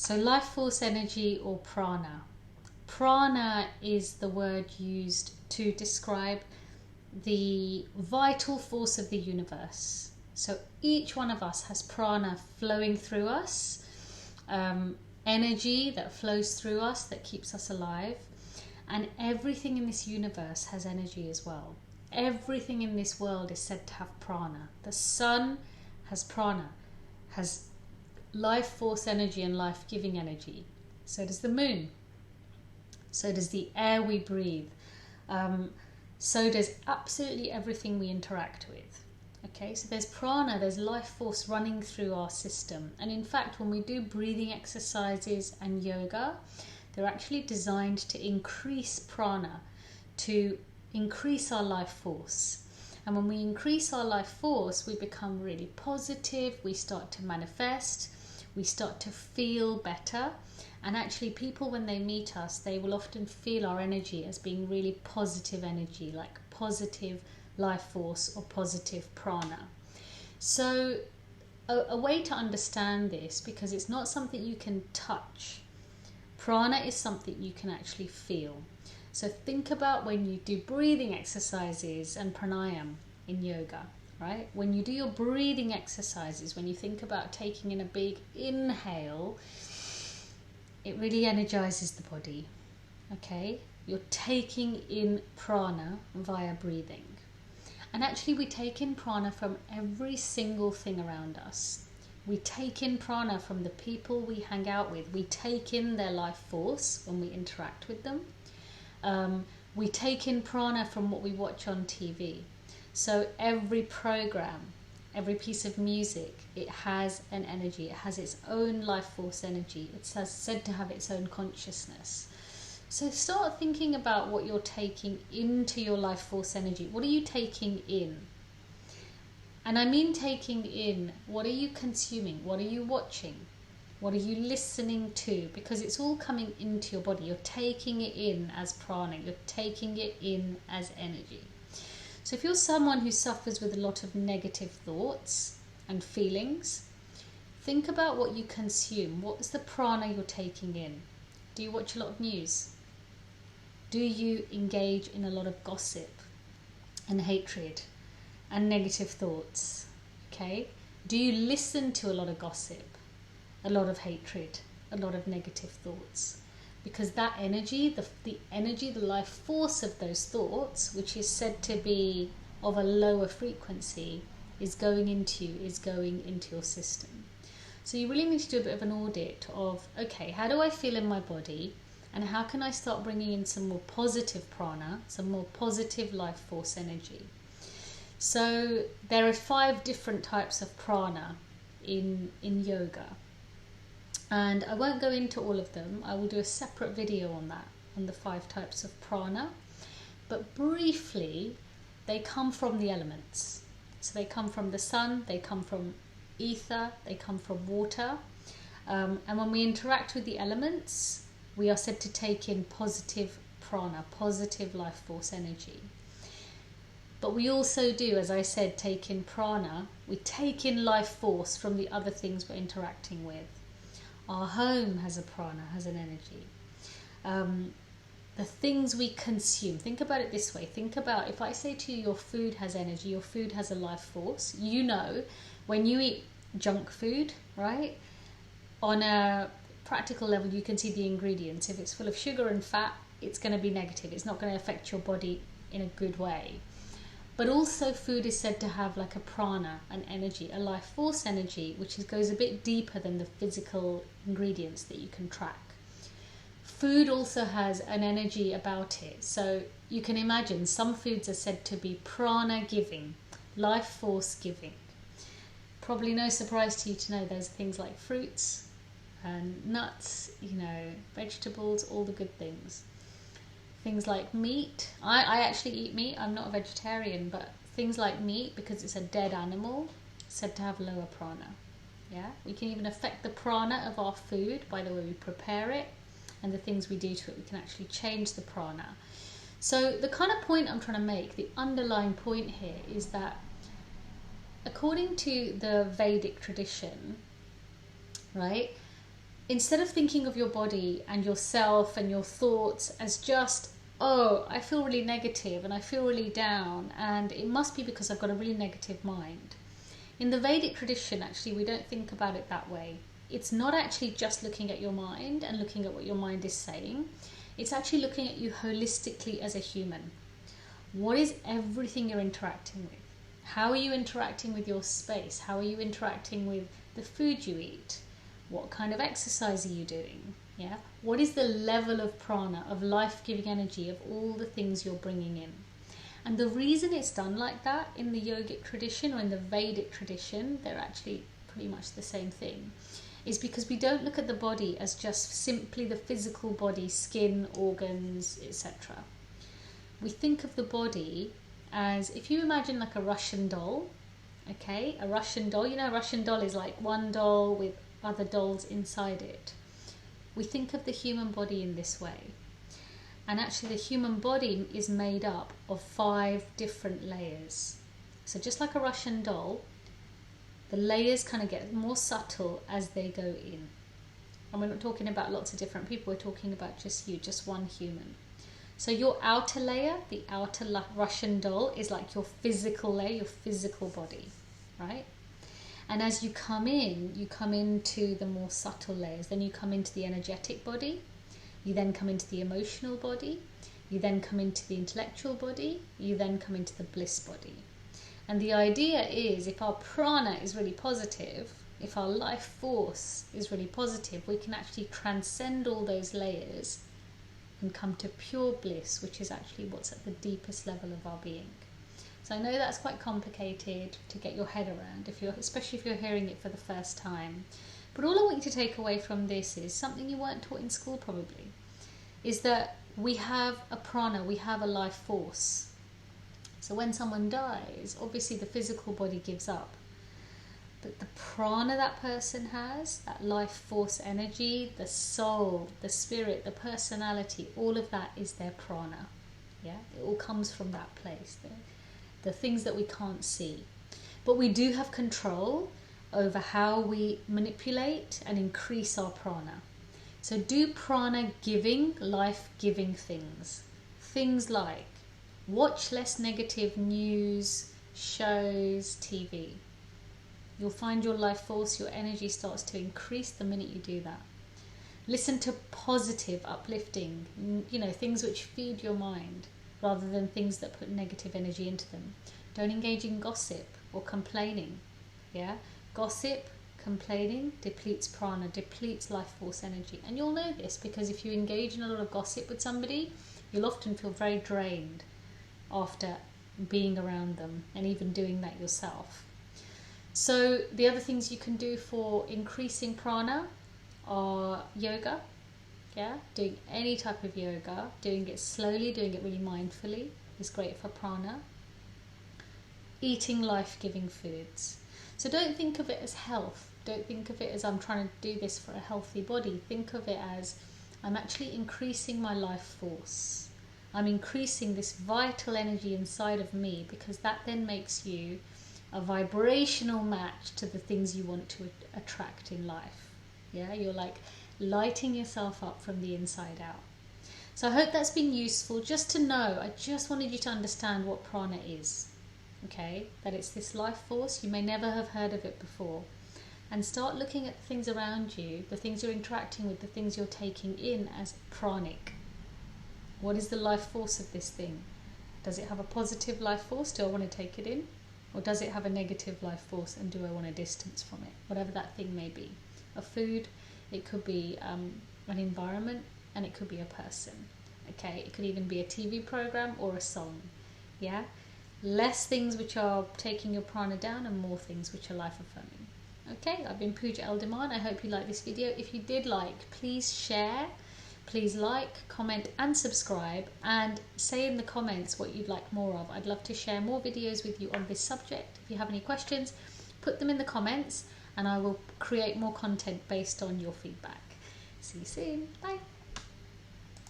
So life force energy, or prana. Prana is the word used to describe the vital force of the universe. So each one of us has prana flowing through us, energy that flows through us that keeps us alive. And everything in this universe has energy as well. Everything in this world is said to have prana. The sun has prana, has life force energy and life-giving energy. So does the moon. So does the air we breathe. So does absolutely everything we interact with. Okay, so there's prana, there's life force running through our system. And in fact, when we do breathing exercises and yoga, they're actually designed to increase prana, to increase our life force. And when we increase our life force, we become really positive, we start to manifest, we start to feel better. And actually, people, when they meet us, they will often feel our energy as being really positive energy, like positive life force or positive prana. So a way to understand this, because it's not something you can touch, prana is something you can actually feel. So think about when you do breathing exercises and pranayam in yoga, right? When you do your breathing exercises, when you think about taking in a big inhale, it really energizes the body, okay? You're taking in prana via breathing. And actually, we take in prana from every single thing around us. We take in prana from the people we hang out with. We take in their life force when we interact with them. We take in prana from what we watch on TV. So every program, every piece of music, it has an energy. It has its own life force energy. It's said to have its own consciousness. So start thinking about what you're taking into your life force energy. What are you taking in? And I mean taking in, what are you consuming? What are you watching? What are you listening to? Because it's all coming into your body. You're taking it in as prana. You're taking it in as energy. So if you're someone who suffers with a lot of negative thoughts and feelings, think about what you consume. What is the prana you're taking in? Do you watch a lot of news? Do you engage in a lot of gossip and hatred and negative thoughts? Okay? Do you listen to a lot of gossip, a lot of hatred, a lot of negative thoughts? Because that energy, the energy, the life force of those thoughts, which is said to be of a lower frequency, is going into your system. So you really need to do a bit of an audit of, okay, how do I feel in my body? And how can I start bringing in some more positive prana, some more positive life force energy? So there are 5 different types of prana in yoga. And I won't go into all of them. I will do a separate video on that, on the 5 types of prana. But briefly, they come from the elements. So they come from the sun, they come from ether, they come from water. And when we interact with the elements, we are said to take in positive prana, positive life force energy. But we also do, as I said, take in prana. We take in life force from the other things we're interacting with. Our home has a prana, has an energy. The things we consume. Think about it this way. Think about, if I say to you, your food has energy, your food has a life force. You know, when you eat junk food, right? On a practical level, you can see the ingredients. If it's full of sugar and fat, it's going to be negative. It's not going to affect your body in a good way. But also, food is said to have like a prana, an energy, a life force energy, which goes a bit deeper than the physical ingredients that you can track. Food also has an energy about it. So you can imagine some foods are said to be prana giving, life force giving. Probably no surprise to you to know there's things like fruits and nuts, vegetables, all the good things. Things like meat. I actually eat meat. I'm not a vegetarian, but things like meat, because it's a dead animal, said to have lower prana. Yeah, we can even affect the prana of our food by the way we prepare it and the things we do to it. We can actually change the prana. So the kind of point I'm trying to make, the underlying point here, is that according to the Vedic tradition, right, instead of thinking of your body and yourself and your thoughts as just, oh, I feel really negative and I feel really down and it must be because I've got a really negative mind. In the Vedic tradition, actually, we don't think about it that way. It's not actually just looking at your mind and looking at what your mind is saying. It's actually looking at you holistically as a human. What is everything you're interacting with? How are you interacting with your space? How are you interacting with the food you eat? What kind of exercise are you doing? Yeah. What is the level of prana, of life-giving energy, of all the things you're bringing in? And the reason it's done like that in the yogic tradition or in the Vedic tradition, they're actually pretty much the same thing, is because we don't look at the body as just simply the physical body, skin, organs, etc. We think of the body as, if you imagine like a Russian doll, okay, a Russian doll, you know, a Russian doll is like one doll with other dolls inside it. We think of the human body in this way. And actually the human body is made up of 5 different layers. So just like a Russian doll, the layers kind of get more subtle as they go in. And we're not talking about lots of different people, we're talking about just you, just one human. So your outer layer, the outer Russian doll, is like your physical layer, your physical body, right? And as you come into the more subtle layers, then you come into the energetic body, you then come into the emotional body, you then come into the intellectual body, you then come into the bliss body. And the idea is, if our prana is really positive, if our life force is really positive, we can actually transcend all those layers and come to pure bliss, which is actually what's at the deepest level of our being. So I know that's quite complicated to get your head around, especially if you're hearing it for the first time. But all I want you to take away from this is something you weren't taught in school probably, is that we have a prana, we have a life force. So when someone dies, obviously the physical body gives up. But the prana that person has, that life force energy, the soul, the spirit, the personality, all of that is their prana. Yeah, it all comes from that place. The things that we can't see. But we do have control over how we manipulate and increase our prana. So do prana giving, life-giving things. Things like watch less negative news, shows, TV. You'll find your life force, your energy starts to increase the minute you do that. Listen to positive, uplifting, things which feed your mind rather than things that put negative energy into them. Don't engage in gossip or complaining. Yeah? Gossip, complaining depletes prana, depletes life force energy. And you'll know this because if you engage in a lot of gossip with somebody, you'll often feel very drained after being around them and even doing that yourself. So the other things you can do for increasing prana are yoga. Yeah, doing any type of yoga, doing it slowly, doing it really mindfully is great for prana. Eating life-giving foods. So don't think of it as health. Don't think of it as I'm trying to do this for a healthy body. Think of it as I'm actually increasing my life force. I'm increasing this vital energy inside of me because that then makes you a vibrational match to the things you want to attract in life. Yeah, you're like lighting yourself up from the inside out. So I hope that's been useful just to know. I just wanted you to understand what prana is. Okay, that it's this life force. You may never have heard of it before. And start looking at the things around you, the things you're interacting with, the things you're taking in as pranic. What is the life force of this thing? Does it have a positive life force? Do I want to take it in? Or does it have a negative life force and do I want to distance from it? Whatever that thing may be. A food, it could be an environment, and it could be a person. Okay, it could even be a TV program or a song. Yeah? Less things which are taking your prana down and more things which are life affirming. Okay, I've been Pooja Elderman. I hope you liked this video. If you did please share, please like, comment and subscribe, and say in the comments what you'd like more of. I'd love to share more videos with you on this subject. If you have any questions, put them in the comments and I will create more content based on your feedback. See you soon. Bye.